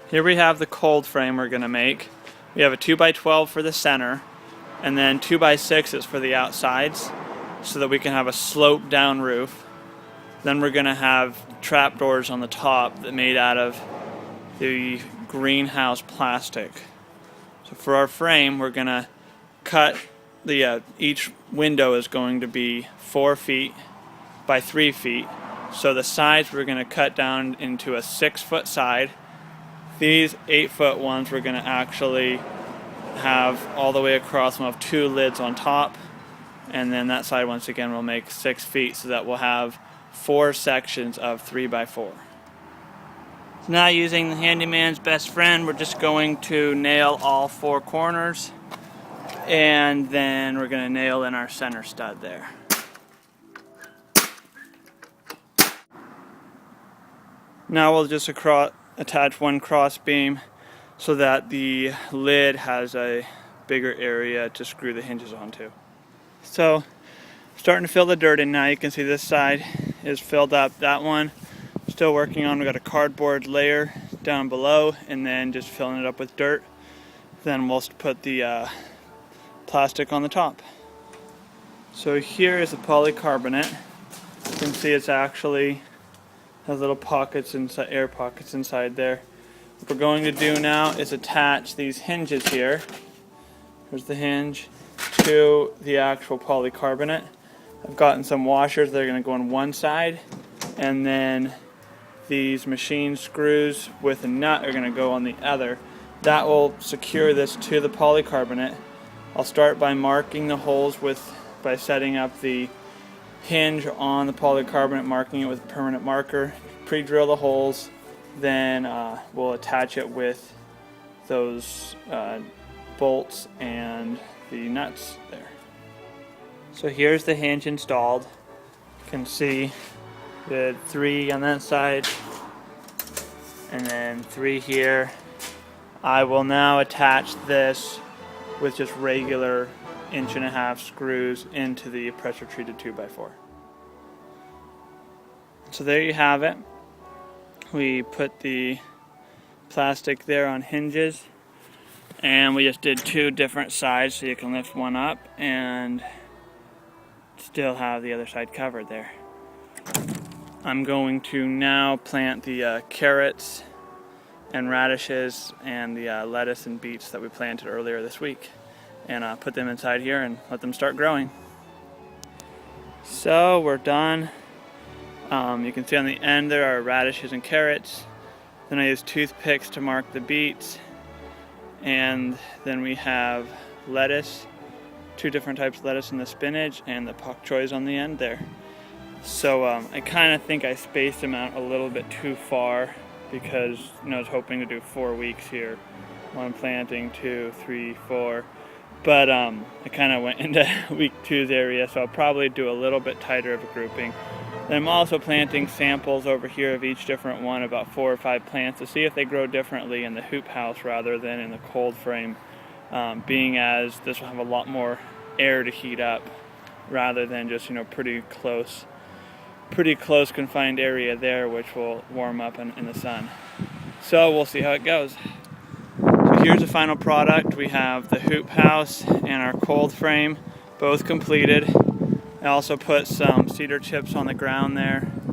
Here we have the cold frame we're going to make. We have a 2x12 for the center, and then 2x6s for the outsides, so that we can have a sloped down roof. Then we're going to have trapdoors on the top that made out of the greenhouse plastic. So for our frame, we're going to cut the each window is going to be 4 feet by 3 feet. So the sides we're going to cut down into a 6-foot side. These 8-foot ones we're going to actually have all the way across. We'll have 2 lids on top, and then that side once again we'll make 6 feet, so that we'll have 4 sections of 3x4. So now, using the handyman's best friend, we're just going to nail all 4 corners, and then we're going to nail in our center stud there. Now we'll just attach 1 cross beam so that the lid has a bigger area to screw the hinges onto. So, starting to fill the dirt in now. You can see this side is filled up. That one, still working on. We've got a cardboard layer down below, and then just filling it up with dirt. Then we'll put the plastic on the top. So here is the polycarbonate. You can see it's actually has little pockets inside, air pockets inside there. What we're going to do now is attach these hinges here. Here's the hinge to the actual polycarbonate. I've gotten some washers that are going to go on one side, and then these machine screws with a nut are going to go on the other. That will secure this to the polycarbonate. I'll start by marking the holes by setting up the hinge on the polycarbonate, marking it with a permanent marker, pre-drill the holes, then we'll attach it with those bolts and the nuts there. So here's the hinge installed. You can see the 3 on that side and then 3 here. I will now attach this with just regular 1.5-inch screws into the pressure treated 2x4. So there you have it. We put the plastic there on hinges, and we just did 2 different sides so you can lift one up and still have the other side covered there. I'm going to now plant the carrots and radishes and the lettuce and beets that we planted earlier this week, and put them inside here and let them start growing. So we're done. You can see on the end there are radishes and carrots. Then I use toothpicks to mark the beets, and then we have lettuce, 2 different types of lettuce, and the spinach and the pak choys on the end there. So I kind of think I spaced them out a little bit too far, because I was hoping to do 4 weeks here, 1 planting, 2, 3, 4. But I kind of went into week 2's area, so I'll probably do a little bit tighter of a grouping. Then I'm also planting samples over here of each different one, about 4 or 5 plants, to see if they grow differently in the hoop house rather than in the cold frame, being as this will have a lot more air to heat up rather than just pretty close confined area there, which will warm up in the sun. So we'll see how it goes. So here's the final product. We have the hoop house and our cold frame both completed. I also put some cedar chips on the ground there